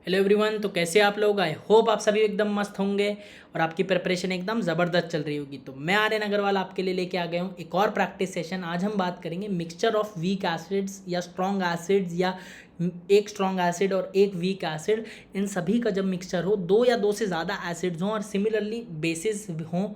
Hello everyone. तो कैसे आप लोग? आई होप आप सभी एकदम मस्त होंगे और आपकी प्रिपरेशन एकदम ज़बरदस्त चल रही होगी। तो मैं आर्यन अग्रवाल आपके लिए लेके आ गया हूँ एक और प्रैक्टिस सेशन। आज हम बात करेंगे मिक्सचर ऑफ वीक एसिड्स या स्ट्रॉन्ग एसिड्स, या एक स्ट्रॉन्ग एसिड और एक वीक एसिड, इन सभी का जब मिक्सचर हो, दो या दो से ज़्यादा एसिड्स हों और सिमिलरली बेसिस हों,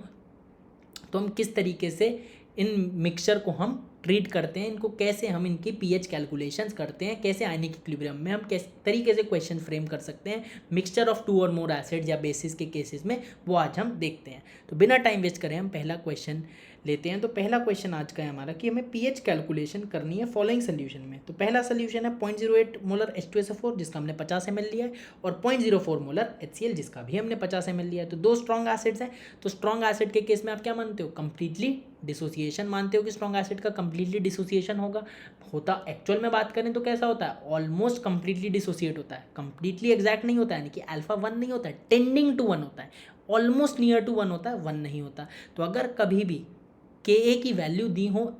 तो हम किस तरीके से इन मिक्सचर को हम ट्रीट करते हैं, इनको कैसे हम इनकी पीएच कैलकुलेशंस करते हैं, कैसे आयनिक इक्विलिब्रियम में हम किस तरीके से क्वेश्चन फ्रेम कर सकते हैं मिक्सचर ऑफ टू और मोर एसिड्स या बेसिस के केसेस में, वो आज हम देखते हैं। तो बिना टाइम वेस्ट करें हम पहला क्वेश्चन लेते हैं। तो पहला क्वेश्चन आज का है हमारा कि हमें पीएच कैलकुलेशन करनी है फॉलोइंग सोल्यूशन में। तो पहला सोल्यूशन है 0.08 मोलर H2SO4 जिसका हमने 50 ml लिया है, और 0.04 मोलर HCl जिसका भी हमने 50 ml लिया है। तो दो स्ट्रॉन्ग एसिड्स हैं। तो स्ट्रॉन्ग एसिड के केस में आप क्या मानते हो? कंप्लीटली डिसोसिएशन मानते हो कि स्ट्रॉन्ग एसिड का कंप्लीटली डिसोसिएशन होता एक्चुअल में बात करें तो कैसा होता है? ऑलमोस्ट कंप्लीटली डिसोसिएट होता है। कंप्लीटली एग्जैक्ट नहीं होता है, यानी कि अल्फा 1 नहीं होता है, टेंडिंग टू 1 होता है, ऑलमोस्ट नियर टू 1 होता है, 1 नहीं होता। तो अगर कभी भी के की वैल्यू दी हो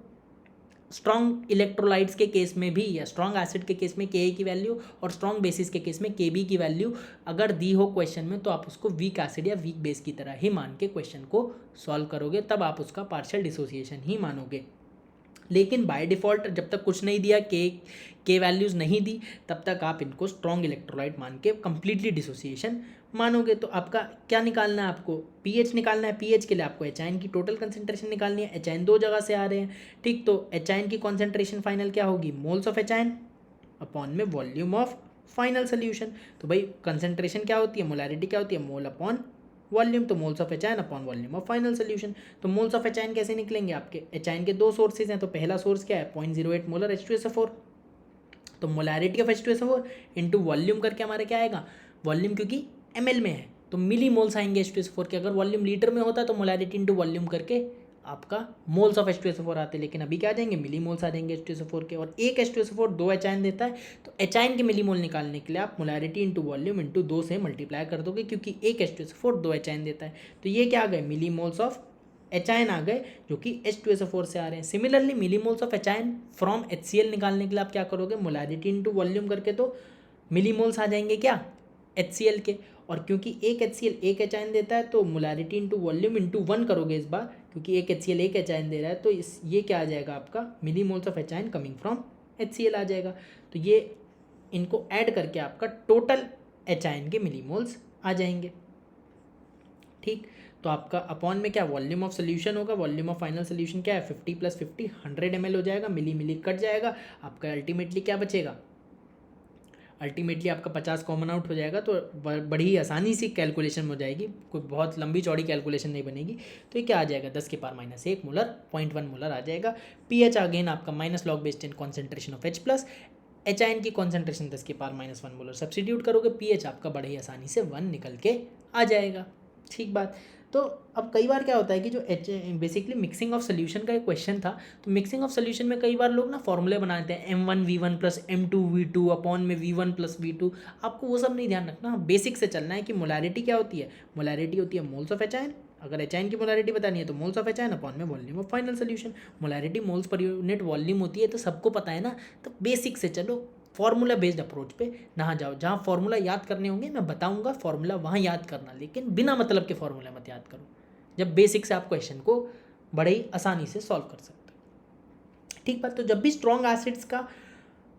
स्ट्रॉन्ग इलेक्ट्रोलाइट्स के केस में भी, या स्ट्रॉन्ग एसिड के केस में के की वैल्यू, और स्ट्रॉन्ग बेसिस के केस में के बी की वैल्यू अगर दी हो क्वेश्चन में, तो आप उसको वीक एसिड या वीक बेस की तरह ही मान के क्वेश्चन को सॉल्व करोगे, तब आप उसका पार्शियल डिसोसिएशन ही मानोगे। लेकिन बाय डिफ़ॉल्ट जब तक कुछ नहीं दिया, के वैल्यूज़ नहीं दी, तब तक आप इनको स्ट्रॉन्ग इलेक्ट्रोलाइट मान के कंप्लीटली डिसोसिएशन मानोगे। तो आपका क्या निकालना है? आपको पीएच निकालना है। पीएच के लिए आपको एचआईन की टोटल कंसेंट्रेशन निकालनी है। एचआईन दो जगह से आ रहे हैं, ठीक। तो एचआईन की कॉन्सेंट्रेशन फाइनल क्या होगी? मोल्स ऑफ एचआईन अपॉन में वॉल्यूम ऑफ फाइनल सोल्यूशन। तो भाई कंसेंट्रेशन क्या होती है? मोलैरिटी क्या होती है? Mole upon volume. तो moles of H ion upon volume of final solution. तो मोल्स ऑफ एचाइन कैसे निकलेंगे? आपके एचाइन के दो सोर्सेज हैं। तो पहला सोर्स क्या है? 0.08 मोलर H2SO4। तो molarity of H2SO4 into volume करके हमारे क्या आएगा? वॉल्यूम क्योंकि ml में है तो मिली मोल्स आएंगे H2SO4 के। अगर वॉल्यूम लीटर में होता तो मोलैरिटी इंटू वॉल्यूम करके आपका मोल्स ऑफ H2SO4 आते, लेकिन अभी क्या आ जाएंगे? मिली मोल्स आ जाएंगे H2SO4 के। और एक H2SO4 दो एचाइन देता है, तो एचाइन के मिली मोल निकालने के लिए आप मोलैरिटी इंटू वॉल्यूम इंटू 2 से मल्टीप्लाई कर दोगे, क्योंकि एक H2SO4 दो एचाइन देता है। तो ये क्या आ गए? मिली मोल्स ऑफ एचाइन आ गए, जो कि H2SO4 से आ रहे हैं। Similarly milli moles of H ion from HCl निकालने के लिए आप क्या करोगे? मोलैरिटी इंटू वॉल्यूम करके, तो मिली मोल्स आ जाएंगे क्या? HCl के। और क्योंकि एक HCl एक एचाइन देता है, तो मोलैरिटी इंटू वॉल्यूम इंटू 1 करोगे इस बार, क्योंकि एक HCl एक एचाइन दे रहा है। तो ये क्या आ जाएगा? आपका milli moles of H ion coming from HCl आ जाएगा। तो ये इनको ऐड करके आपका टोटल एचाइन के मिली मोल्स आ जाएंगे, ठीक। तो आपका अपॉन में क्या? वॉल्यूम ऑफ सोल्यूशन होगा। वॉल्यूम ऑफ फाइनल सोल्यूशन क्या है? 50 + 50 100 ml हो जाएगा। मिली मिली कट जाएगा, आपका अल्टीमेटली क्या बचेगा? अल्टीमेटली आपका 50 कॉमन आउट हो जाएगा। तो बड़ी आसानी सी कैलकुलेशन हो जाएगी, कोई बहुत लंबी चौड़ी कैलकुलेशन नहीं बनेगी। तो ये क्या आ जाएगा? 10⁻⁻1 मोलर, 0.1 मोलर आ जाएगा। पीएच अगेन आपका minus log based in concentration of H plus. H ion की कॉन्सेंट्रेशन 10⁻⁻1 मोलर सब्सिट्यूट करोगे, पीएच आपका बड़े ही आसानी से 1 निकल के आ जाएगा, ठीक बात। तो अब कई बार क्या होता है कि जो बेसिकली मिक्सिंग ऑफ सोल्यूशन का एक क्वेश्चन था, तो मिक्सिंग ऑफ सोल्यूशन में कई बार लोग ना फॉर्मूले बनाते हैं M1V1 + M2V2 अपॉन में V1 + V2। आपको वो सब नहीं ध्यान रखना, बेसिक से चलना है कि मोलैरिटी क्या होती है? मोलैरिटी होती है मोल्स ऑफ एचाइन। अगर एचाइन की मोलैरिटी बतानी है तो मोल्स ऑफ एचाइन अपॉन में volume of final solution. Molarity moles per unit volume होती है, तो सबको पता है ना। तो बेसिक से चलो, फॉर्मूला बेस्ड अप्रोच पे ना जाओ। जहाँ फॉर्मूला याद करने होंगे मैं बताऊंगा फॉर्मूला, वहाँ याद करना, लेकिन बिना मतलब के फॉर्मूला मत याद करो, जब बेसिक से आप क्वेश्चन को बड़े ही आसानी से सॉल्व कर सकते हो, ठीक बात। तो जब भी स्ट्रॉन्ग एसिड्स का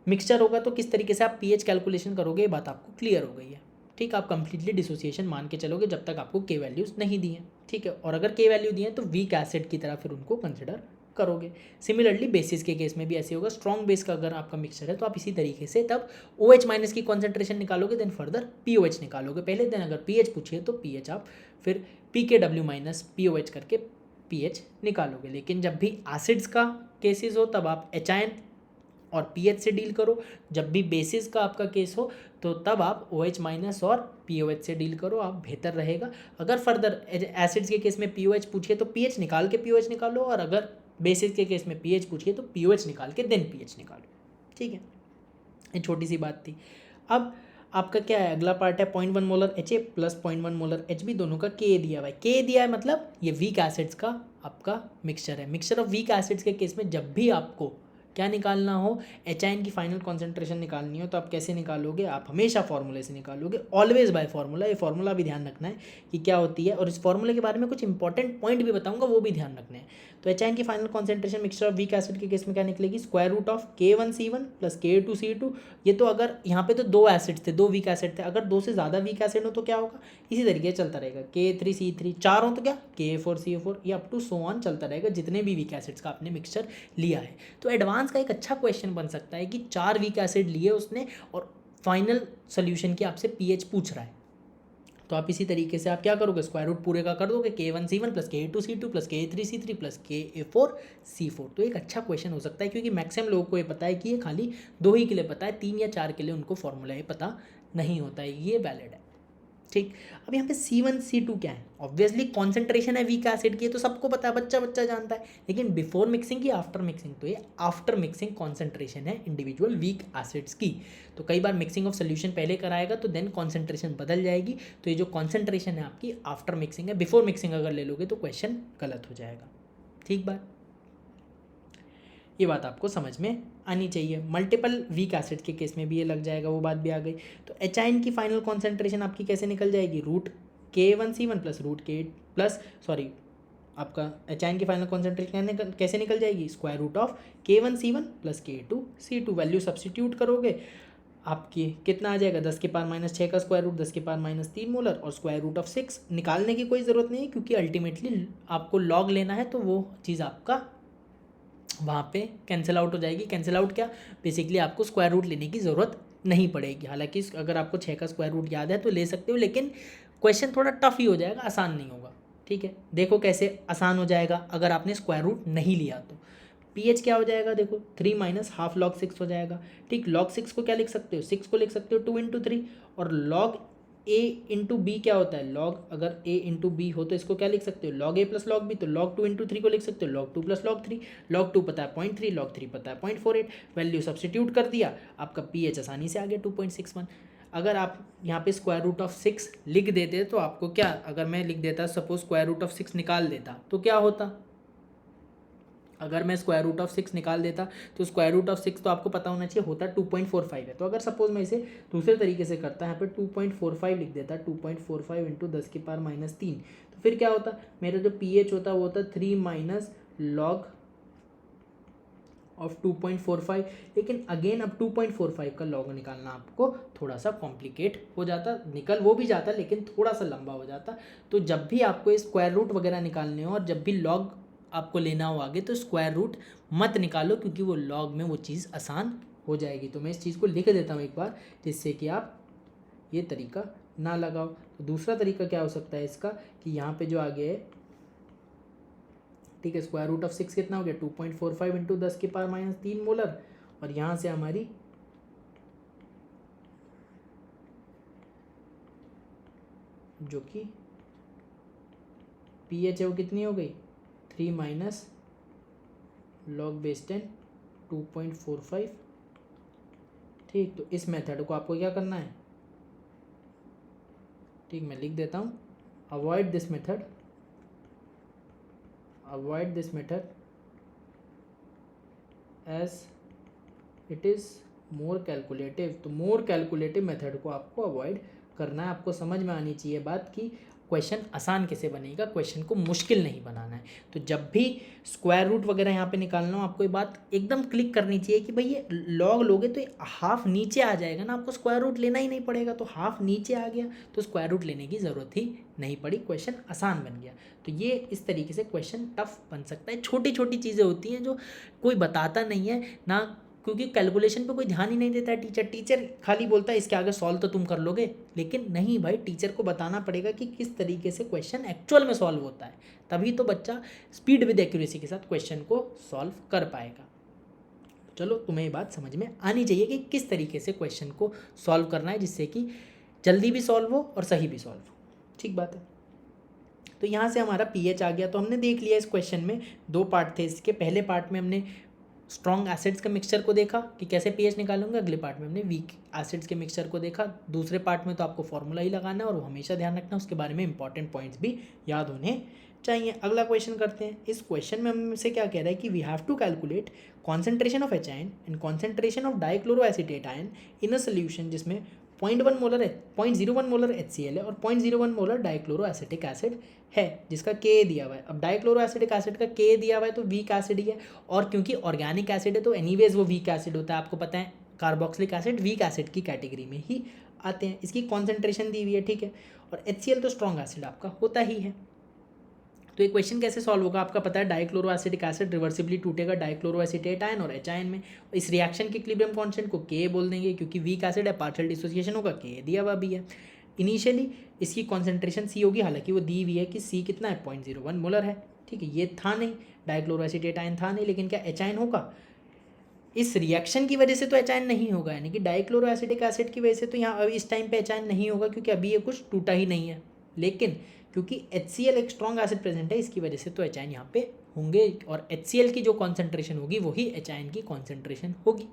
मिक्सचर होगा तो किस तरीके से आप पीएच कैलकुलेशन करोगे, ये बात आपको क्लियर हो गई है, ठीक। आप कंप्लीटली डिसोसिएशन मान के चलोगे जब तक आपको के वैल्यूज़ नहीं दी हैं, ठीक है। और अगर के वैल्यू दी हैं तो वीक एसिड की तरह फिर उनको कंसिडर करोगे। सिमिलरली बेसिस के केस में भी ऐसे होगा। स्ट्रॉन्ग बेस का अगर आपका मिक्सचर है तो आप इसी तरीके से तब OH- की कॉन्सेंट्रेशन निकालोगे, देन फर्दर POH निकालोगे पहले, देन अगर पीएच पूछिए तो पीएच आप फिर PKW- POH करके पीएच निकालोगे। लेकिन जब भी एसिड्स का केसेस हो तब आप एचाइन और पीएच से डील करो। जब भी बेसिस का आपका केस हो तो तब आप OH- और POH से डील करो, आप बेहतर रहेगा। अगर फर्दर एसिड्स के केस में POH पूछिए तो पीएच निकाल के POH निकालो, और अगर बेसिस के केस में पीएच पूछिए तो POH निकाल के देन पीएच निकालो, ठीक है। ये छोटी सी बात थी। अब आपका क्या है? अगला पार्ट है 0.1 molar HA plus 0.1 molar HB, दोनों का के दिया हुआ है। के दिया है मतलब ये वीक एसिड्स का आपका मिक्सचर है। मिक्सचर ऑफ वीक एसिड्स के केस में जब भी आपको क्या निकालना हो, HIN की फाइनल कॉन्सेंट्रेशन निकालनी हो तो आप कैसे निकालोगे, आप हमेशा फॉर्मूले से निकालोगे, ऑलवेज बाय फॉर्मूला। ये फॉर्मूला भी ध्यान रखना है कि क्या होती है, और इस फॉर्मूले के बारे में कुछ इंपॉर्टेंट पॉइंट भी बताऊंगा, वो भी ध्यान रखने हैं। तो HIN की final concentration mixture of weak acid के केस में क्या निकलेगी, square root of K1C1 plus K2C2। ये तो अगर यहाँ पे तो दो एसिड थे, दो वीक एसिड थे, अगर दो से ज़्यादा वीक एसिड हो तो क्या होगा, इसी तरीके से चलता रहेगा, K3C3, चार हो तो क्या K4CO4, ये अप टू सो ऑन चलता रहेगा जितने भी वीक एसिड्स का आपने मिक्सचर लिया है। तो एडवांस का एक अच्छा क्वेश्चन बन सकता है कि 4 वीक एसिड लिए उसने और फाइनल सोल्यूशन की आपसे पीएच पूछ रहा है, तो आप इसी तरीके से आप क्या करोगे, स्क्वायर रूट पूरे का कर दोगे, K1C1 plus K2C2 plus K3C3 plus K4C4। तो एक अच्छा क्वेश्चन हो सकता है, क्योंकि मैक्सिमम लोगों को ये पता है कि ये खाली 2 ही के लिए पता है, 3 या 4 के लिए उनको फॉर्मूला ये पता नहीं होता है, ये वैलिड है। ठीक, अब यहाँ पे C1C2 क्या है, ऑब्वियसली कॉन्सेंट्रेशन है वीक एसिड की, तो सबको पता है, बच्चा बच्चा जानता है, लेकिन बिफोर मिक्सिंग की आफ्टर मिक्सिंग, तो ये आफ्टर मिक्सिंग कॉन्सेंट्रेशन है इंडिविजुअल वीक एसिड्स की। तो कई बार मिक्सिंग ऑफ सोल्यूशन पहले कराएगा तो देन कॉन्सेंट्रेशन बदल जाएगी, तो ये जो कॉन्सेंट्रेशन है आपकी आफ्टर मिक्सिंग है, बिफोर मिक्सिंग अगर ले लोगे तो क्वेश्चन गलत हो जाएगा। ठीक बात, ये बात आपको समझ में आनी चाहिए। मल्टीपल वीक एसिड के केस में भी ये लग जाएगा, वो बात भी आ गई। तो HIN की फाइनल कॉन्सेंट्रेशन आपकी कैसे निकल जाएगी, root K1C1 plus root K plus sorry आपका HIN की फाइनल कॉन्सेंट्रेशन कैसे निकल जाएगी, square root of K1C1 plus K2C2। Value substitute करोगे, आपकी कितना आ जाएगा, 10 के पावर -6 का स्क्वायर रूट 10 के पावर -3 मोलर, और स्क्वायर रूट ऑफ 6 निकालने की कोई ज़रूरत नहीं है, क्योंकि अल्टीमेटली आपको लॉग लेना है, तो वो चीज़ आपका वहाँ पे कैंसिल आउट हो जाएगी। कैंसिल आउट क्या, बेसिकली आपको स्क्वायर रूट लेने की ज़रूरत नहीं पड़ेगी। हालांकि अगर आपको 6 का स्क्वायर रूट याद है तो ले सकते हो, लेकिन क्वेश्चन थोड़ा टफ ही हो जाएगा, आसान नहीं होगा। ठीक है, देखो कैसे आसान हो जाएगा अगर आपने स्क्वायर रूट नहीं लिया तो। पीएच क्या हो जाएगा, देखो 3 माइनस हाफ लॉग 6 हो जाएगा। ठीक, लॉग 6 को क्या लिख सकते हो, 6 को लिख सकते हो 2 इंटू 3, और लॉग ए इंटू बी क्या होता है, लॉग अगर ए इंटू बी हो तो इसको क्या लिख सकते हो, लॉग ए प्लस लॉग बी, तो लॉग 2 इंटू 3 को लिख सकते हो लॉग 2 प्लस लॉग 3। लॉग 2 पता है 0.3, लॉग 3 पता है 0.48, वैल्यू सब्सटीट्यूट कर दिया, आपका पीएच आसानी से आ गया 2.61। अगर आप यहाँ पे स्क्वायर रूट ऑफ 6 लिख देते तो आपको क्या, अगर मैं लिख देता सपोज स्क्वायर रूट ऑफ 6 निकाल देता तो क्या होता, अगर मैं स्क्वायर रूट ऑफ 6 निकाल देता तो स्क्वायर रूट ऑफ 6 तो आपको पता होना चाहिए होता 2.45 है। तो अगर सपोज मैं इसे दूसरे तरीके से करता, यहाँ पे 2.45 लिख देता, 2.45 इंटू 10 के पावर -3, तो फिर क्या होता, मेरा जो पीएच होता वो होता 3 माइनस लॉग ऑफ 2.45। लेकिन अगेन अब 2.45 का लॉग निकालना आपको थोड़ा सा कॉम्प्लिकेट हो जाता, निकल वो भी जाता लेकिन थोड़ा सा लंबा हो जाता। तो जब भी आपको स्क्वायर रूट वगैरह निकालने हो और जब भी लॉग आपको लेना हो आगे, तो स्क्वायर रूट मत निकालो, क्योंकि वो लॉग में वो चीज़ आसान हो जाएगी। तो मैं इस चीज़ को लिख देता हूँ एक बार, जिससे कि आप ये तरीका ना लगाओ। तो दूसरा तरीका क्या हो सकता है इसका, कि यहाँ पे जो आगे है, ठीक है, स्क्वायर रूट ऑफ 6 कितना हो गया, 2.45 इंटू 10 के पावर -3 मोलर, और यहाँ से हमारी जो कि पीएच है वो कितनी हो गई, 3 माइनस लॉग बेस 10 2.45। ठीक, तो इस मेथड को आपको क्या करना है, ठीक मैं लिख देता हूँ, avoid this method as it is more calculative. तो मोर कैलकुलेटिव मेथड को आपको अवॉइड करना है। आपको समझ में आनी चाहिए बात कि क्वेश्चन आसान कैसे बनेगा, क्वेश्चन को मुश्किल नहीं बनाना है। तो जब भी स्क्वायर रूट वगैरह यहाँ पे निकालना हो, आपको ये बात एकदम क्लिक करनी चाहिए कि भाई ये लॉग लोगे तो हाफ नीचे आ जाएगा ना, आपको स्क्वायर रूट लेना ही नहीं पड़ेगा। तो हाफ नीचे आ गया तो स्क्वायर रूट लेने की ज़रूरत ही नहीं पड़ी, क्वेश्चन आसान बन गया। तो ये इस तरीके से क्वेश्चन टफ बन सकता है। छोटी छोटी चीज़ें होती हैं जो कोई बताता नहीं है ना, क्योंकि कैलकुलेशन पे कोई ध्यान ही नहीं देता है टीचर खाली बोलता है इसके आगे सॉल्व तो तुम कर लोगे, लेकिन नहीं भाई, टीचर को बताना पड़ेगा कि किस तरीके से क्वेश्चन एक्चुअल में सॉल्व होता है, तभी तो बच्चा स्पीड विद एक्यूरेसी के साथ क्वेश्चन को सॉल्व कर पाएगा। चलो, तुम्हें ये बात समझ में आनी चाहिए कि किस तरीके से क्वेश्चन को सॉल्व करना है, जिससे कि जल्दी भी सॉल्व हो और सही भी सॉल्व हो। ठीक बात है। तो यहाँ से हमारा पीएच आ गया। तो हमने देख लिया इस क्वेश्चन में 2 पार्ट थे इसके। पहले पार्ट में हमने स्ट्रॉन्ग एसिड्स के मिक्सचर को देखा कि कैसे पीएच निकालूंगा, अगले पार्ट में हमने वीक एसिड्स के मिक्सचर को देखा। दूसरे पार्ट में तो आपको फॉर्मूला ही लगाना है और वो हमेशा ध्यान रखना, उसके बारे में इंपॉर्टेंट पॉइंट्स भी याद होने चाहिए। अगला क्वेश्चन करते हैं। इस क्वेश्चन में हमसे क्या कह रहा है कि we have to calculate concentration of H ion and concentration of dichloroacetate ion in a solution जिसमें 0.1 मोलर 0.01 मोलर HCl है और 0.01 मोलर डाइक्लोरो एसिटिक एसिड है जिसका के दिया हुआ है। अब डाइक्लोरो एसिटिक एसिड का के दिया हुआ है तो वीक एसिड ही है, और क्योंकि ऑर्गेनिक एसिड है तो एनीवेज वो वीक एसिड होता है। आपको पता है कार्बोक्सिलिक एसिड वीक एसिड की कैटेगरी में ही आते हैं। इसकी कॉन्सेंट्रेशन दी हुई है, ठीक है, और HCl तो स्ट्रॉन्ग एसिड आपका होता ही है। तो ये क्वेश्चन कैसे सॉल्व होगा, आपका पता है डाइक्लोरो एसिटिक एसिड रिवर्सिबली टूटेगा डाइक्लोरो एसिटेट आयन और एच आयन में। इस रिएक्शन के इक्विलिब्रियम कांस्टेंट को के बोल देंगे क्योंकि वीक एसिड है, पार्शियल डिसोसिएशन होगा, के दिया हुआ भी है। इनिशियली इसकी कॉन्सेंट्रेशन सी होगी, हालांकि वो दी हुई है कि सी कितना है 0.01 मोलर है, ठीक है, ये था नहीं, डाइक्लोरो एसिटेट आयन था नहीं, लेकिन क्या एच आयन होगा? इस रिएक्शन की वजह से तो एच आयन नहीं होगा, यानी कि डाइक्लोरो एसिटिक एसिड की वजह से तो यहाँ इस टाइम पे एच आयन नहीं होगा क्योंकि अभी ये कुछ टूटा ही नहीं है। लेकिन क्योंकि HCl एक स्ट्रॉन्ग एसिड प्रेजेंट है, इसकी वजह से तो एच आयन यहाँ पे होंगे, और HCl की जो कॉन्सेंट्रेशन होगी वही एच आयन की कॉन्सेंट्रेशन होगी,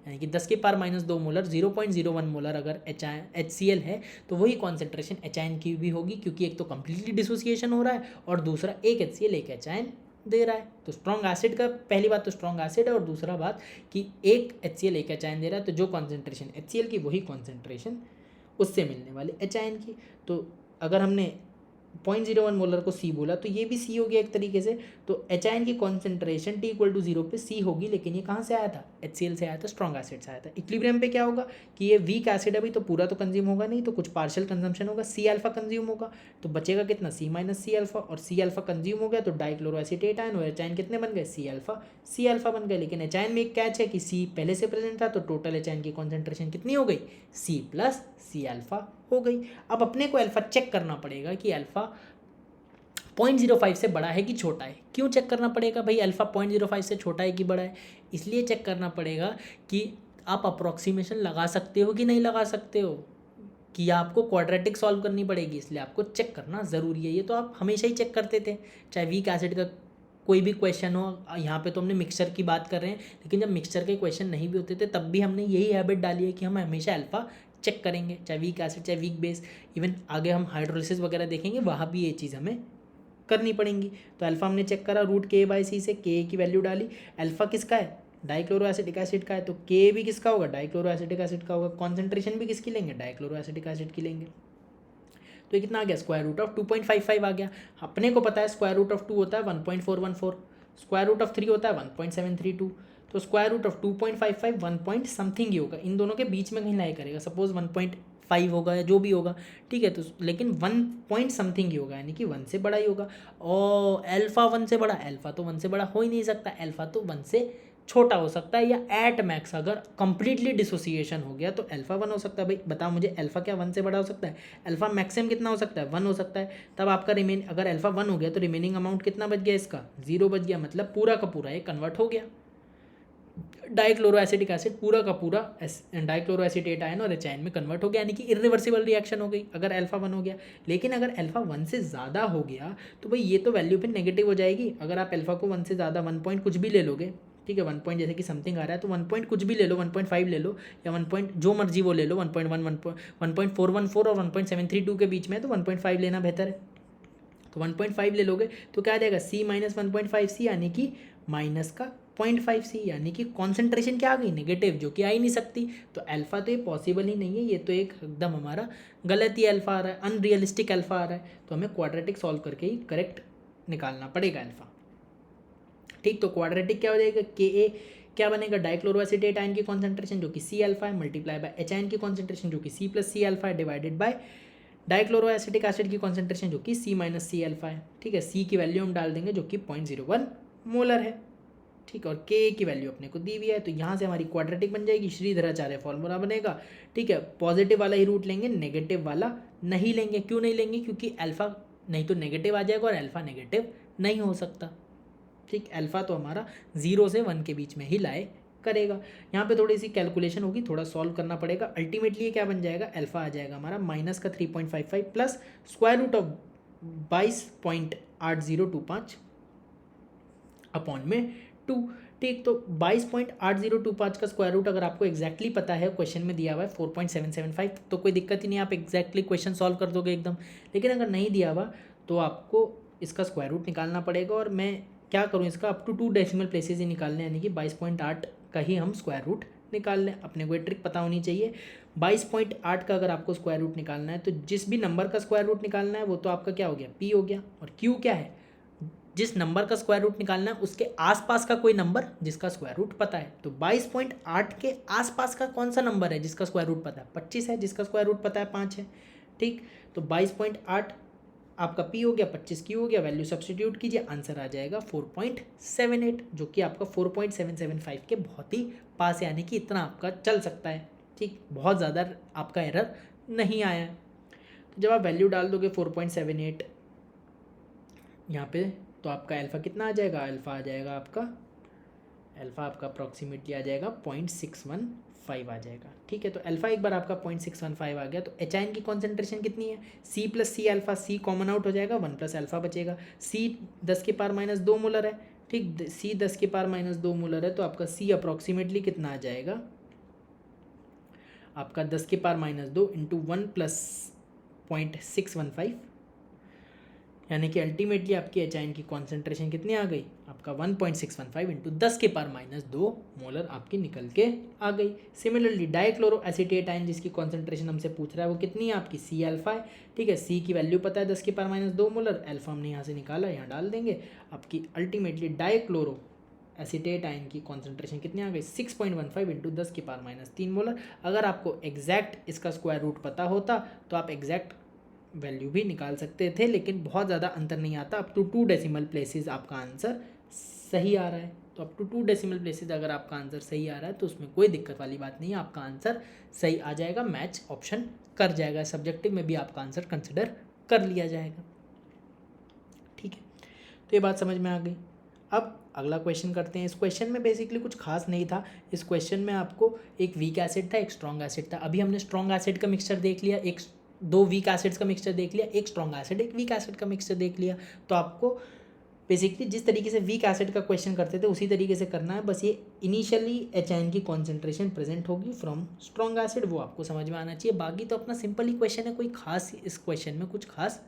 यानी कि 10⁻² मोलर 0.01 मोलर अगर HCl है तो वही कॉन्सेंट्रेशन एच आयन की भी होगी, क्योंकि एक तो कम्प्लीटली डिसोसिएशन हो रहा है और दूसरा एक HCl एक एच आयन दे रहा है। तो स्ट्रॉन्ग एसिड का पहली बात तो स्ट्रॉन्ग एसिड है, और दूसरा बात कि एक HCl एक एच आयन दे रहा है, तो जो कॉन्सेंट्रेशन HCl की वही कॉन्सेंट्रेशन उससे मिलने वाले एच आयन की। तो अगर हमने 0.01 मोलर को सी बोला तो ये भी सी हो गया एक तरीके से, तो एच आयन की कॉन्सेंट्रेशन T=0 पे सी होगी, लेकिन ये कहाँ से आया था? HCl से आया था, स्ट्रॉन्ग एसिड से आया था। इक्विलिब्रियम पे क्या होगा कि ये वीक एसिड है, अभी तो पूरा तो कंज्यूम होगा नहीं, तो कुछ पार्शियल कंजम्पशन होगा, सी अल्फा कंज्यूम होगा, तो बचेगा कितना? C- C अल्फा, और सी अल्फा कंज्यूम हो गया तो डाइक्लोरो एसिटेट आयन और एच आयन कितने बन गए? सी अल्फा बन गए। लेकिन एच आयन में एक कैच है कि सी पहले से प्रेजेंट था, तो टोटल एच आयन की कॉन्सेंट्रेशन कितनी हो गई? C+C अल्फा हो गई। अब अपने को अल्फा चेक करना पड़ेगा कि अल्फा 0.05 से बड़ा है कि छोटा है। क्यों चेक करना पड़ेगा भाई अल्फा 0.05 से छोटा है कि बड़ा है? इसलिए चेक करना पड़ेगा कि आप अप्रॉक्सीमेशन लगा सकते हो कि नहीं लगा सकते हो, कि आपको क्वाड्रेटिक सॉल्व करनी पड़ेगी, इसलिए आपको चेक करना ज़रूरी है। ये तो आप हमेशा ही चेक करते थे, चाहे वीक एसिड का कोई भी क्वेश्चन हो। यहाँ पे तो हमने मिक्सचर की बात कर रहे हैं, लेकिन जब मिक्सचर के क्वेश्चन नहीं भी होते थे तब भी हमने यही हैबिट डाली है कि हम हमेशा अल्फा चेक करेंगे, चाहे वीक एसिड चाहे वीक बेस। इवन आगे हम हाइड्रोलिसिस वगैरह देखेंगे, वहाँ भी ये चीज़ हमें करनी पड़ेंगी। तो अल्फा हमने चेक करा √K/C से, के की वैल्यू डाली। अल्फा किसका है? डाइक्लोरो एसिटिक एसिड का है, तो के भी किसका होगा? डाइक्लोरो एसिटिक एसिड का होगा। कॉन्सेंट्रेशन भी किसकी लेंगे? डाइक्लोरो एसिटिक एसिड की लेंगे। तो ये कितना आ गया? √2.55 आ गया। अपने को पता है √2 होता है 1.414, √3 होता है 1.732, तो √2.55 1 पॉइंट समथिंग ही होगा। इन दोनों के बीच में कहीं लाई करेगा, सपोज 1.5 होगा या जो भी होगा, ठीक है, तो लेकिन 1 पॉइंट समथिंग ही होगा, यानी कि 1 से बड़ा ही होगा। और अल्फा 1 से बड़ा? अल्फा तो 1 से बड़ा हो ही नहीं सकता, अल्फा तो 1 से छोटा हो सकता है, या एट मैक्स अगर कंप्लीटली डिसोसिएशन हो गया तो अल्फा 1 हो सकता है। भाई बताओ मुझे, अल्फा क्या 1 से बड़ा हो सकता है? अल्फा मैक्सिमम कितना हो सकता है? 1 हो सकता है। तब आपका अगर अल्फा 1 हो गया तो रिमेनिंग अमाउंट कितना बच गया? इसका 0 बच गया, मतलब पूरा का पूरा ये कन्वर्ट हो गया। डाइक्लोरो एसिटिक एसिड पूरा का पूरा डाइक्लोरो एसिटेट आयन और एच आयन में कन्वर्ट हो गया, यानी कि इरिवर्सिबल रिएक्शन हो गई अगर अल्फा 1 हो गया। लेकिन अगर अल्फा 1 से ज़्यादा हो गया तो भाई ये तो वैल्यू फिर नेगेटिव हो जाएगी। अगर आप अल्फा को 1 से ज़्यादा 1 पॉइंट कुछ भी ले लोगे, ठीक है, 1 पॉइंट जैसे कि समथिंग आ रहा है, तो 1 पॉइंट कुछ भी ले लो, 1.5 ले लो या 1 पॉइंट जो मर्जी वो ले लो, 1.1 1.414 और 1.732 के बीच में, तो 1.5 लेना बेहतर है। तो 1.5 ले लोगे तो क्या आ जाएगा? C-1.5C, यानी कि माइनस का 0.5C, यानी कि कॉन्सेंट्रेशन क्या आ गई? नेगेटिव, जो कि आ ही नहीं सकती। तो अल्फा तो ये पॉसिबल ही नहीं है, ये तो एक एकदम हमारा गलत ही अल्फा आ रहा है, अनरियलिस्टिक अल्फा आ रहा है। तो हमें क्वाड्रेटिक सॉल्व करके ही करेक्ट निकालना पड़ेगा अल्फा, ठीक। तो क्वाड्रेटिक क्या हो जाएगा? Ka क्या बनेगा? डाइक्लोरो एसिटेट आयन की कॉन्सेंट्रेशन जो कि C अल्फा है, मल्टीप्लाई बाय एच आयन की कॉन्सेंट्रेशन जो कि C+C अल्फा है, divided by dichloro acetic acid की कॉन्सेंट्रेशन जो कि C- अल्फा है, ठीक है। C की वैल्यू हम डाल देंगे जो कि 0.01 मोलर है, ठीक है, और K की वैल्यू अपने को दी हुई है। तो यहाँ से हमारी क्वाड्रेटिक बन जाएगी, श्रीधराचार्य फॉर्मूला बनेगा, ठीक है। पॉजिटिव वाला ही रूट लेंगे, नेगेटिव वाला नहीं लेंगे। क्यों नहीं लेंगे? क्योंकि अल्फा नहीं तो नेगेटिव आ जाएगा और अल्फा नेगेटिव नहीं हो सकता, ठीक। अल्फा तो हमारा 0 से 1 के बीच में ही लाए करेगा। यहाँ पे थोड़ी सी कैलकुलेशन होगी, थोड़ा सॉल्व करना पड़ेगा। अल्टीमेटली ये क्या बन जाएगा? अल्फा आ जाएगा हमारा माइनस का 3.55 प्लस √22.8025 अपॉन में 2, ठीक। तो 22.8025 का स्क्वायर रूट अगर आपको एग्जैक्टली पता है, क्वेश्चन में दिया हुआ है 4.775, तो कोई दिक्कत ही नहीं, आप एग्जैक्टली क्वेश्चन सॉल्व कर दोगे एकदम। लेकिन अगर नहीं दिया हुआ तो आपको इसका स्क्वायर रूट निकालना पड़ेगा और मैं क्या करूँ, इसका अप टू 2 डेसिमल प्लेसेस ही निकालने, यानी कि 22.8 का ही हम स्क्वायर रूट निकाल लें। अपने को ये ट्रिक पता होनी चाहिए। 22.8 का अगर आपको स्क्वायर रूट निकालना है तो जिस भी नंबर का स्क्वायर रूट निकालना है वो तो आपका क्या हो गया, p हो गया। और q क्या है, जिस नंबर का स्क्वायर रूट निकालना है उसके आसपास का कोई नंबर जिसका स्क्वायर रूट पता है। तो 22.8 के आसपास का कौन सा नंबर है जिसका स्क्वायर रूट पता है, 25 है, जिसका स्क्वायर रूट पता है 5 है। ठीक, तो 22.8 आपका p हो गया, 25 q हो गया, वैल्यू सब्सटीट्यूट कीजिए, आंसर आ जाएगा 4.78, जो कि आपका 4.775 के बहुत ही पास है, यानी कि इतना आपका चल सकता है। ठीक, बहुत ज़्यादा आपका एरर नहीं आया है। तो जब आप वैल्यू डाल दोगे 4.78 यहाँ पे, तो आपका अल्फ़ा कितना आ जाएगा, अल्फ़ा आ जाएगा आपका, अल्फ़ा आपका अप्रॉक्सीमेटली आ जाएगा 0.615 आ जाएगा। ठीक है, तो अल्फ़ा एक बार आपका 0.615 आ गया तो एच की कॉन्सेंट्रेशन कितनी है, C plus C alpha, C common out हो जाएगा, 1 प्लस अल्फ़ा बचेगा। C 10 के पावर माइनस 2 मोलर है। ठीक, C 10 के पावर माइनस 2 मोलर है, तो आपका C अप्रॉक्सीमेटली कितना आ जाएगा, आपका 10 के पावर माइनस 2 इंटू 1 प्लस 0.615, यानी कि अल्टीमेटली आपकी एच की कॉन्सेंट्रेशन कितनी आ गई, आपका 1.615 इंटू 10 के पावर माइनस 2 मोलर आपकी निकल के आ गई। सिमिलरली डाइक्लोरो एसीटेट आयन जिसकी कॉन्सेंट्रेशन हमसे पूछ रहा है वो कितनी है, आपकी C अल्फ़ा है। ठीक है, C की वैल्यू पता है 10 के पावर माइनस 2 मोलर, अल्फ़ा हमने यहाँ से निकाला, यहाँ डाल देंगे। आपकी अल्टीमेटली डाइक्लोरो एसीटेट आयन की कॉन्सेंट्रेशन कितनी आ गई, 6.15 इंटू 10 के पावर माइनस 3 मोलर। अगर आपको एग्जैक्ट इसका स्क्वायर रूट पता होता तो आप एग्जैक्ट वैल्यू भी निकाल सकते थे, लेकिन बहुत ज़्यादा अंतर नहीं आता। अप टू 2 डेसिमल प्लेसेस आपका आंसर सही आ रहा है। तो अप टू 2 डेसिमल प्लेसेस अगर आपका आंसर सही आ रहा है तो उसमें कोई दिक्कत वाली बात नहीं है, आपका आंसर सही आ जाएगा, मैच ऑप्शन कर जाएगा, सब्जेक्टिव में भी आपका आंसर कंसिडर कर लिया जाएगा। ठीक है, तो ये बात समझ में आ गई। अब अगला क्वेश्चन करते हैं। इस क्वेश्चन में बेसिकली कुछ खास नहीं था। इस क्वेश्चन में आपको एक वीक एसिड था, एक स्ट्रॉन्ग एसिड था। अभी हमने स्ट्रॉन्ग एसिड का मिक्सचर देख लिया, एक 2 वीक एसिड्स का मिक्सचर देख लिया, एक स्ट्रॉन्ग एसिड एक वीक एसिड का मिक्सचर देख लिया। तो आपको बेसिकली जिस तरीके से वीक एसिड का क्वेश्चन करते थे उसी तरीके से करना है, बस ये इनिशियली एच की कॉन्सेंट्रेशन प्रेजेंट होगी फ्रॉम स्ट्रॉन्ग एसिड, वो आपको समझ में आना चाहिए। बाकी तो अपना सिंपल ही क्वेश्चन है, कोई खास इस क्वेश्चन में कुछ खास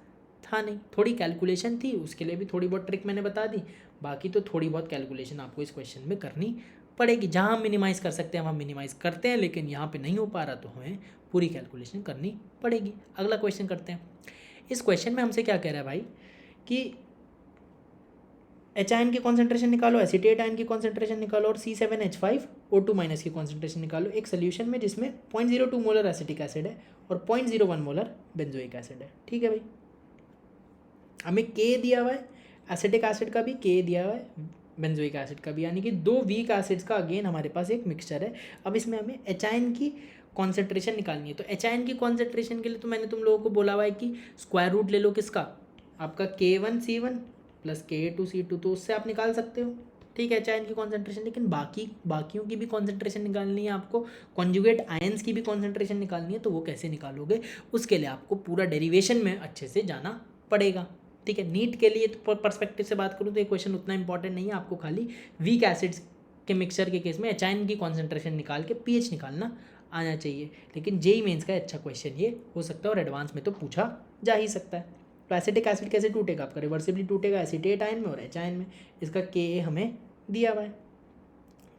था नहीं। थोड़ी कैलकुलेशन थी, उसके लिए भी थोड़ी बहुत ट्रिक मैंने बता दी, बाकी तो थोड़ी बहुत कैलकुलेशन आपको इस क्वेश्चन में करनी पड़ेगी। जहाँ हम मिनिमाइज़ कर सकते हैं हम मिनिमाइज़ करते हैं, लेकिन यहाँ पे नहीं हो पा रहा तो हमें पूरी कैलकुलेशन करनी पड़ेगी। अगला क्वेश्चन करते हैं। इस क्वेश्चन में हमसे क्या कह रहा है भाई कि एच आयन की कॉन्सेंट्रेशन निकालो, एसीटेट आयन की कॉन्सेंट्रेशन निकालो और C7H5O2 माइनस की कॉन्सेंट्रेशन निकालो एक सोल्यूशन में जिसमें 0.02 मोलर एसिटिक एसिड है और 0.01 मोलर बेंजोइक एसिड है। ठीक है भाई, हमें के दिया हुआ है एसिटिक एसिड का भी, के दिया हुआ है बेंजोइक एसिड का भी, यानी कि 2 वीक एसिड्स का अगेन हमारे पास एक मिक्सचर है। अब इसमें हमें एच आयन की कॉन्सेंट्रेशन निकालनी है। तो एच आयन की कॉन्सेंट्रेशन के लिए तो मैंने तुम लोगों को बोला हुआ है कि स्क्वायर रूट ले लो किसका, आपका K1C1 प्लस K2C2, तो उससे आप निकाल सकते हो। ठीक है, एच आयन की कॉन्सेंट्रेशन, लेकिन बाकियों की भी कॉन्सेंट्रेशन निकालनी है आपको, कॉन्जुगेट आयंस की भी कॉन्सेंट्रेशन निकालनी है। तो वो कैसे निकालोगे, उसके लिए आपको पूरा डेरिवेशन में अच्छे से जाना पड़ेगा। ठीक है, नीट के लिए तो पर्सपेक्टिव से बात करूँ तो ये क्वेश्चन उतना इंपॉर्टेंट नहीं है, आपको खाली वीक एसिड्स के मिक्सचर के केस में एच आयन की कॉन्सेंट्रेशन निकाल के पीएच निकालना आना चाहिए। लेकिन जेई मेंस का अच्छा क्वेश्चन ये हो सकता है और एडवांस में तो पूछा जा ही सकता है। तो एसिटिक एसिड कैसे टूटेगा, आपका रिवर्सिबली टूटेगा एसीटेट आयन में और एच आयन में। इसका के हमें दिया हुआ है।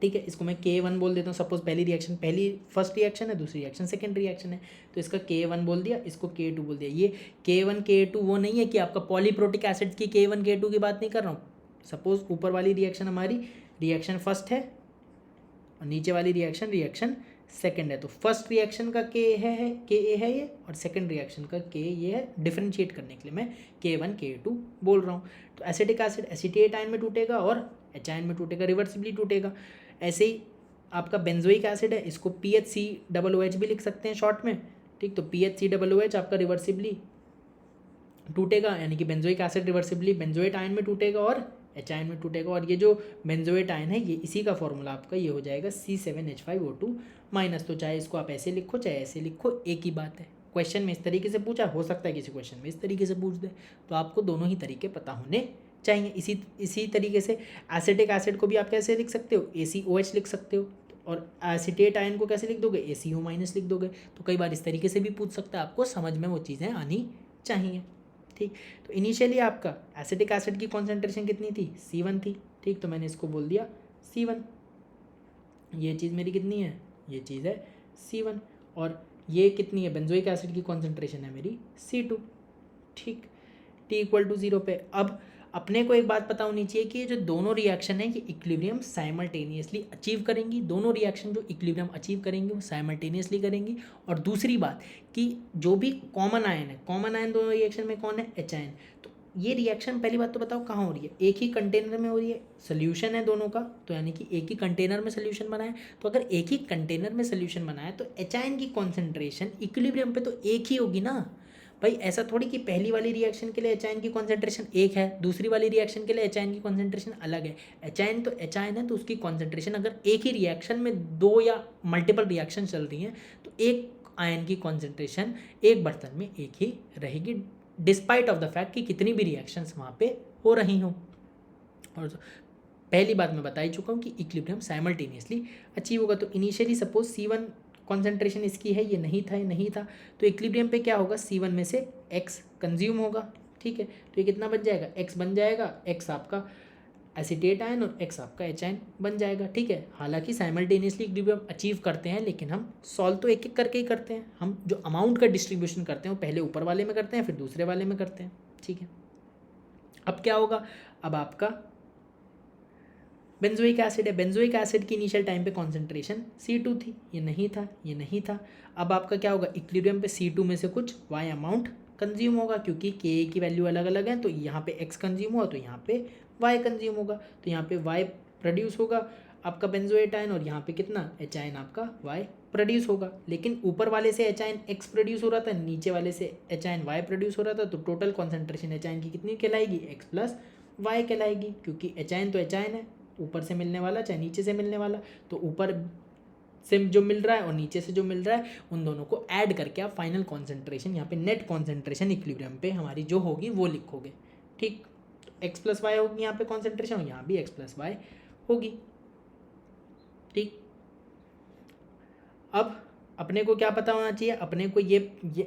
ठीक है, इसको मैं K1 बोल देता हूँ। सपोज पहली फर्स्ट रिएक्शन है, दूसरी रिएक्शन सेकंड रिएक्शन है, तो इसका K1 बोल दिया, इसको K2 बोल दिया। ये K1 K2 वो नहीं है कि आपका पॉलीप्रोटिक एसिड की K1 K2 की बात नहीं कर रहा हूँ। सपोज ऊपर वाली रिएक्शन हमारी रिएक्शन फर्स्ट है और नीचे वाली रिएक्शन सेकंड है, तो फर्स्ट रिएक्शन का के ए है ये, और सेकंड रिएक्शन का के ये है। डिफरेंशिएट करने के लिए मैं K1 K2 बोल रहा हूँ। तो एसिटिक एसिड एसीटेट आयन में टूटेगा और एच आयन में टूटेगा, रिवर्सिबली टूटेगा। ऐसे ही आपका बेंजोइक एसिड है, इसको PHCOOH भी लिख सकते हैं शॉर्ट में। ठीक, तो PHCOOH आपका रिवर्सिबली टूटेगा, यानी कि benzoic acid reversibly benzoate ion में टूटेगा और एच आयन में टूटेगा। और ये जो बेंजोएट आयन है ये इसी का फॉर्मूला आपका ये हो जाएगा C7H5O2 माइनस। तो चाहे इसको आप ऐसे लिखो चाहे ऐसे लिखो, एक ही बात है। क्वेश्चन में इस तरीके से पूछा, हो सकता है किसी क्वेश्चन में इस तरीके से पूछ दे, तो आपको दोनों ही तरीके पता होने चाहिए। इसी तरीके से एसिटिक एसिड को भी आप कैसे लिख सकते हो, ACOH लिख सकते हो, और एसीटेट आयन को कैसे लिख दोगे, ACO- लिख दोगे। तो कई बार इस तरीके से भी पूछ सकता है, आपको समझ में वो चीज़ें आनी चाहिए। ठीक। तो इनिशियली आपका एसिटिक एसिड की कॉन्सेंट्रेशन कितनी थी, C1 थी, ठीक। तो मैंने इसको बोल दिया C1। ये चीज़ मेरी कितनी है, ये चीज़ है C1। और ये कितनी है, बेंजोइक एसिड की कॉन्सेंट्रेशन है मेरी C2, ठीक। T=0 पे अब अपने को एक बात पता होनी चाहिए कि ये जो दोनों रिएक्शन है ये इक्विलिब्रियम साइमल्टेनियसली अचीव करेंगी। दोनों रिएक्शन जो इक्विलिब्रियम अचीव करेंगी वो साइमल्टेनियसली करेंगी। और दूसरी बात कि जो भी कॉमन आयन है, कॉमन आयन दोनों रिएक्शन में कौन है, H-आयन। तो ये रिएक्शन पहली बात तो बताओ कहाँ हो रही है, एक ही कंटेनर में हो रही है, सोल्यूशन है दोनों का, तो यानी कि एक ही कंटेनर में सोल्यूशन बना है। तो अगर एक ही कंटेनर में सोल्यूशन बना है तो H-आयन की कॉन्सेंट्रेशन इक्विलिब्रियम पे तो एक ही होगी ना भाई। ऐसा थोड़ी कि पहली वाली रिएक्शन के लिए H-आयन की कॉन्सेंट्रेशन एक है, दूसरी वाली रिएक्शन के लिए H-आयन की कॉन्सेंट्रेशन अलग है। H-आयन तो H-आयन है, तो उसकी कॉन्सेंट्रेशन अगर एक ही रिएक्शन में दो या मल्टीपल रिएक्शन चल रही हैं तो एक आयन की कॉन्सेंट्रेशन एक बर्तन में एक ही रहेगी, डिस्पाइट ऑफ द फैक्ट कि कितनी भी रिएक्शंस वहाँ पे हो रही हों। और पहली बात मैं बता ही चुका हूँ कि इक्विलिब्रियम साइमल्टेनियसली अचीव होगा। तो इनिशियली सपोज C1 कॉन्सेंट्रेशन इसकी है, ये नहीं था, ये नहीं था, तो इक्विलिब्रियम पे क्या होगा, C1 में से X कंज्यूम होगा, ठीक है। तो ये कितना बन जाएगा, X बन जाएगा, X आपका एसिटेट आयन और X आपका H-आयन बन जाएगा, ठीक है। हालांकि साइमल्टेनियसली इक्विलिब्रियम अचीव करते हैं, लेकिन हम सॉल्व तो एक एक करके ही करते हैं। हम जो अमाउंट का डिस्ट्रीब्यूशन करते हैं वो पहले ऊपर वाले में करते हैं, फिर दूसरे वाले में करते हैं, ठीक है। अब क्या होगा, अब आपका बेंजोइक एसिड है, बेंजोइक एसिड की इनिशियल टाइम पे कॉन्सेंट्रेशन C2 थी, ये नहीं था, ये नहीं था। अब आपका क्या होगा, इक्विलिब्रियम पे C2 में से कुछ Y अमाउंट कंज्यूम होगा, क्योंकि Ka की वैल्यू अलग अलग है, तो यहाँ पे X कंज्यूम हुआ तो यहाँ पे Y कंज्यूम होगा, तो यहाँ पे Y प्रोड्यूस होगा आपका बेंजोएट आयन, और यहाँ पे कितना H-आयन आपका Y प्रोड्यूस होगा। लेकिन ऊपर वाले से H-आयन X प्रोड्यूस हो रहा था, नीचे वाले से H-आयन Y प्रोड्यूस हो रहा था, तो टोटल कॉन्सेंट्रेशन H-आयन की कितनी कहलाएगी, X+Y कहलाएगी, क्योंकि H-आयन तो H-आयन है, ऊपर से मिलने वाला चाहे नीचे से मिलने वाला, तो ऊपर से जो मिल रहा है और नीचे से जो मिल रहा है उन दोनों को ऐड करके आप फाइनल कॉन्सेंट्रेशन, यहाँ पे नेट कॉन्सेंट्रेशन इक्विलिब्रियम पे हमारी जो होगी वो लिखोगे, ठीक। तो X+Y होगी यहाँ पे कॉन्सेंट्रेशन, यहाँ भी X+Y होगी, ठीक। अब अपने को क्या पता होना चाहिए, अपने को ये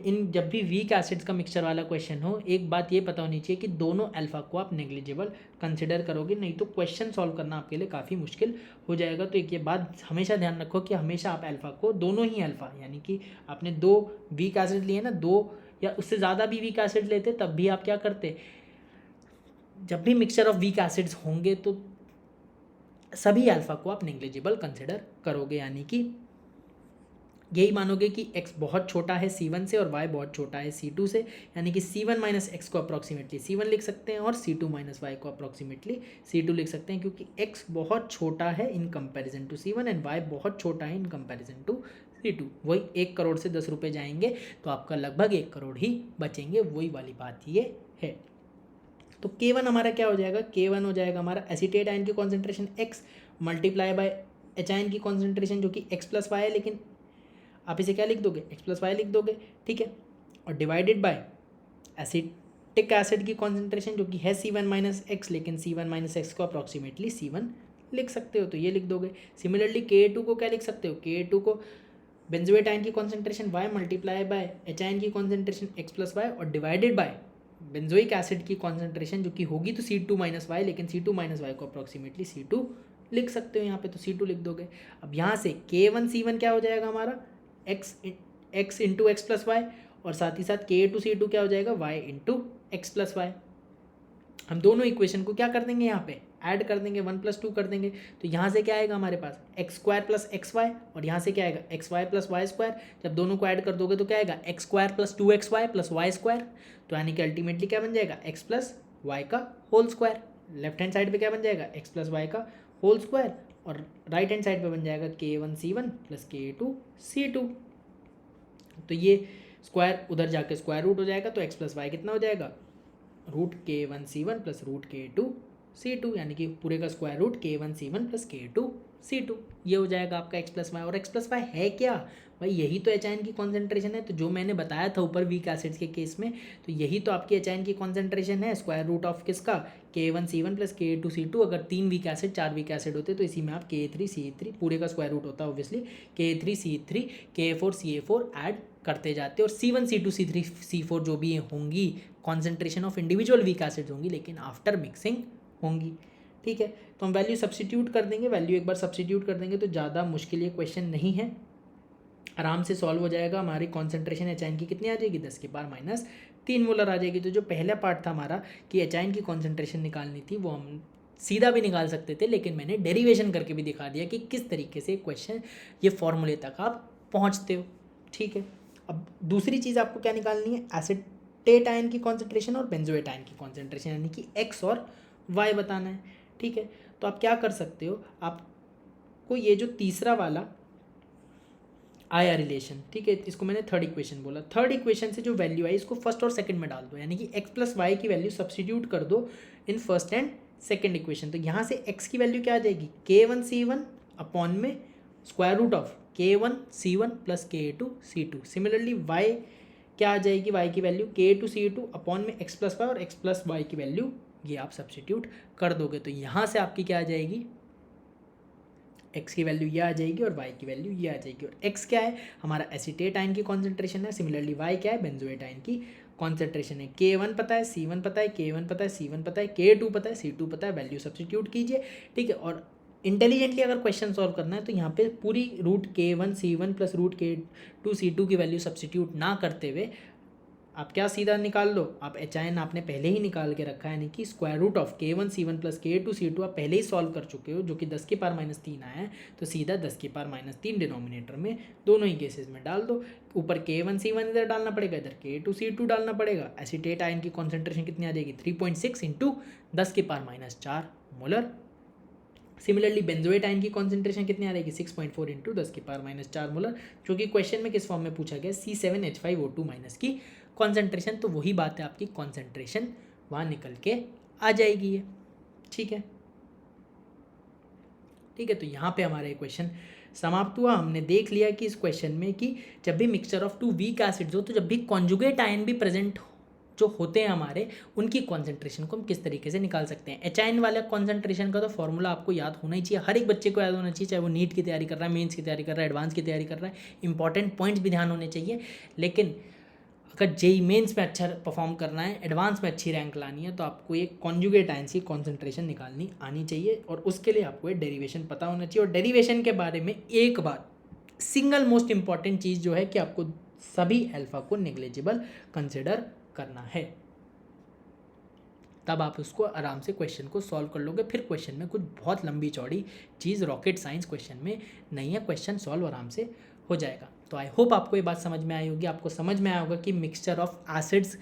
इन जब भी वीक एसिड्स का मिक्सचर वाला क्वेश्चन हो, एक बात ये पता होनी चाहिए कि दोनों अल्फा को आप नेग्लिजिबल कंसिडर करोगे, नहीं तो क्वेश्चन सॉल्व करना आपके लिए काफ़ी मुश्किल हो जाएगा। तो एक ये बात हमेशा ध्यान रखो कि हमेशा आप अल्फा को, दोनों ही अल्फा, यानी कि आपने दो वीक एसिड लिए ना, दो या उससे ज़्यादा भी वीक एसिड लेते तब भी आप क्या करते, जब भी मिक्सचर ऑफ वीक एसिड्स होंगे तो सभी अल्फा को आप नेग्लिजिबल कंसिडर करोगे, यानी कि यही मानोगे कि x बहुत छोटा है C1 से और y बहुत छोटा है C2 से, यानी कि C1 माइनस एक्स को अप्रॉक्सीमेटली C1 लिख सकते हैं और C2 माइनस वाई को अप्रॉक्सीमेटली C2 लिख सकते हैं, क्योंकि x बहुत छोटा है in comparison to C1 and y बहुत छोटा है इन कंपैरिजन टू C2। वही 1 करोड़ से 10 रुपये जाएंगे तो आपका लगभग 1 करोड़ ही बचेंगे, वही वाली बात ये है। तो K1 हमारा क्या हो जाएगा, K1 हो जाएगा हमारा एसिटेट आयन की कॉन्सेंट्रेशन X मल्टीप्लाई बाय H-आयन की कॉन्सेंट्रेशन जो कि X+Y है, लेकिन आप इसे क्या लिख दोगे, X+Y लिख दोगे, ठीक है। और डिवाइडेड बाय एसिटिक एसिड की कॉन्सेंट्रेशन जो कि है C1 माइनस एक्स, लेकिन C1 माइनस एक्स को अप्रॉक्सीमेटली C1 लिख सकते हो, तो ये लिख दोगे। सिमिलरली K2 को क्या लिख सकते हो, K2 को बेंजोएट आयन की कॉन्सेंट्रेशन Y मल्टीप्लाई बाय H-आयन की कॉन्सेंट्रेशन X+Y और डिवाइडेड बाय बेंजोइक एसिड की कॉन्सेंट्रेशन जो कि होगी तो C2 माइनस वाई, लेकिन C2 माइनस वाई को अप्रॉक्सीमेटली C2 लिख सकते हो यहाँ पे, तो C2 लिख दोगे। अब यहाँ से K1 C1 क्या हो जाएगा हमारा, x into X plus Y, और साथ ही साथ K2 C2 क्या हो जाएगा, y into X plus Y. हम दोनों इक्वेशन को क्या कर देंगे, यहाँ पे ऐड कर देंगे, 1+2 कर देंगे, तो यहाँ से क्या आएगा हमारे पास x² प्लस एक्स वाई, और यहाँ से क्या आएगा xy प्लस वाई स्क्वायर। जब दोनों को ऐड कर दोगे तो क्या आएगा x² plus 2xy plus Y square, तो यानी कि अल्टीमेटली क्या बन जाएगा x प्लस वाई का whole square. Left hand side पे क्या बन जाएगा x प्लस वाई का होल स्क्वायर, और राइट हैंड साइड पे बन जाएगा K1 C1 plus K2 C2। तो ये स्क्वायर उधर जाके स्क्वायर रूट हो जाएगा, तो x प्लस वाई कितना हो जाएगा, root K1 C1 plus root K2 C2, यानी कि पूरे का square root K1 C1 plus K2 C2, ये हो जाएगा आपका x+y। और x+y है क्या भाई, यही तो HN की कॉन्सेंट्रेशन है। तो जो मैंने बताया था ऊपर वीक एसिड्स के केस में, तो यही तो आपकी HN की कॉन्सेंट्रेशन है, स्क्वायर रूट ऑफ किसका, K1C1 प्लस K2C2। अगर 3 वीक एसिड 4 वीक एसिड होते तो इसी में आप K3C3 पूरे का स्क्वायर रूट होता है ऑब्वियसली, K3C3 K4CA4 ऐड करते जाते, और C1C2C3C4 जो भी होंगी concentration of individual weak acids होंगी, लेकिन आफ्टर मिक्सिंग होंगी। ठीक है, तो हम वैल्यू सब्स्टिट्यूट कर देंगे, वैल्यू एक बार सब्स्टिट्यूट कर देंगे तो ज़्यादा मुश्किल ये क्वेश्चन नहीं है, आराम से सॉल्व हो जाएगा। हमारी कॉन्सेंट्रेशन HN की कितनी आ जाएगी, 10⁻³ मोलर आ जाएगी। तो जो पहला पार्ट था हमारा कि HN की कॉन्सेंट्रेशन निकालनी थी, वो हम सीधा भी निकाल सकते थे, लेकिन मैंने डेरिवेशन करके भी दिखा दिया कि किस तरीके से क्वेश्चन ये फॉर्मूले तक आप पहुँचते हो। ठीक है, अब दूसरी चीज़ आपको क्या निकालनी है, एसिटेट आयन की कॉन्सेंट्रेशन और बेंजोएट आयन की कॉन्सेंट्रेशन, यानी कि x और y बताना है। ठीक है, तो आप क्या कर सकते हो, आपको ये जो तीसरा वाला आया रिलेशन, ठीक है, इसको मैंने थर्ड इक्वेशन बोला, थर्ड इक्वेशन से जो वैल्यू आई इसको फर्स्ट और सेकंड में डाल दो, यानी कि x+y की वैल्यू सब्स्टिट्यूट कर दो in first and second equation. तो यहाँ से x की वैल्यू क्या आ जाएगी, K1C1 अपॉन में square root of K1C1 plus K2C2। Similarly y क्या आ जाएगी, y की वैल्यू K2C2 अपॉन में x+y, और x+y की वैल्यू ये आप सब्स्टिट्यूट कर दोगे, तो यहाँ से आपकी क्या आ जाएगी, x की वैल्यू ये आ जाएगी और y की वैल्यू ये आ जाएगी। और x क्या है, हमारा एसीटेट आयन की कॉन्सेंट्रेशन है। सिमिलरली y क्या है, बेंजोएट आयन की कॉन्सेंट्रेशन है। K1 पता है, C1 पता है, K1 पता है, C1 पता है, K2 पता है, C2 पता है, वैल्यू सब्स्टिट्यूट कीजिए। ठीक है, और इंटेलिजेंटली अगर क्वेश्चन सॉल्व करना है तो यहाँ पे पूरी root K1C1 plus root K2C2 की वैल्यू सब्स्टिट्यूट ना करते हुए आप क्या सीधा निकाल लो, आप HN आपने पहले ही निकाल के रखा है, यानी कि square root of K1C1 plus K2C2 आप पहले ही सॉल्व कर चुके हो, जो कि 10⁻³ आया है। तो सीधा 10⁻³ डिनोमिनेटर में दोनों ही केसेस में डाल दो। ऊपर K1C1 इधर डालना पड़ेगा, इधर K2C2 डालना पड़ेगा। एसीटेट आयन की कॉन्सेंट्रेशन कितनी आ जाएगी, 3.6 into 10⁻⁴ molar. Similarly benzoate ion की कॉन्सेंट्रेशन कितनी आ रहेगी, 6.4 इंटू 10⁻⁴ मोलर, जो कि क्वेश्चन में किस फॉर्म में पूछा गया, C7H5O2 माइनस की कॉन्सेंट्रेशन। तो वही बात है, आपकी कॉन्सेंट्रेशन वहाँ निकल के आ जाएगी ये। ठीक है, ठीक है, तो यहाँ पे हमारा ये क्वेश्चन समाप्त हुआ। हमने देख लिया कि इस क्वेश्चन में कि जब भी मिक्सचर ऑफ 2 वीक एसिड्स हो, तो जब भी कॉन्जुगेट आयन भी प्रेजेंट जो होते हैं हमारे, उनकी कॉन्सेंट्रेशन को हम किस तरीके से निकाल सकते हैं। HN वाला कॉन्सेंट्रेशन का तो फॉर्मूला आपको याद होना ही चाहिए, हर एक बच्चे को याद होना चाहिए, चाहे वो नीट की तैयारी कर रहा है, मेंस की तैयारी कर रहा है, एडवांस की तैयारी कर रहा है। इंपॉर्टेंट पॉइंट्स भी ध्यान होने चाहिए, लेकिन अगर जेई मेंस में अच्छा परफॉर्म करना है, एडवांस में अच्छी रैंक लानी है, तो आपको एक कॉन्जुगेट आयन की कॉन्सेंट्रेशन निकालनी आनी चाहिए, और उसके लिए आपको एक डेरिवेशन पता होना चाहिए। और डेरिवेशन के बारे में एक बार सिंगल मोस्ट इंपॉर्टेंट चीज़ जो है कि आपको सभी अल्फा को नेग्लिजिबल कंसिडर करना है, तब आप उसको आराम से क्वेश्चन को सॉल्व कर लोगे। फिर क्वेश्चन में कुछ बहुत लंबी चौड़ी चीज़ रॉकेट साइंस क्वेश्चन में नहीं है, क्वेश्चन सॉल्व आराम से हो जाएगा। तो आई होप आपको ये बात समझ में आई होगी, आपको समझ में आया होगा कि मिक्सचर ऑफ एसिड्स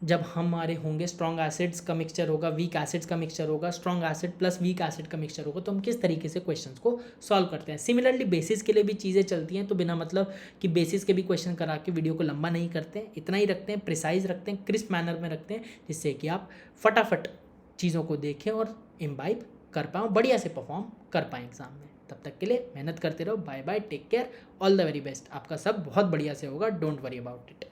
जब हमारे होंगे, स्ट्रॉन्ग एसिड्स का मिक्सचर होगा, वीक एसिड्स का मिक्सचर होगा, strong acid plus weak acid का मिक्सचर होगा, तो हम किस तरीके से क्वेश्चंस को सॉल्व करते हैं। सिमिलरली बेसिस के लिए भी चीज़ें चलती हैं, तो बिना मतलब कि बेसिस के भी क्वेश्चन करा के वीडियो को लंबा नहीं करते हैं, इतना ही रखते हैं, प्रिसाइज रखते हैं, क्रिस्प मैनर में रखते हैं, जिससे कि आप फटाफट चीज़ों को देखें और इम्बाइब कर पाओ, बढ़िया से परफॉर्म कर पाएँ एग्जाम में। तब तक के लिए मेहनत करते रहो, bye bye, take care, all the very best. आपका सब बहुत बढ़िया से होगा, डोंट वरी अबाउट इट।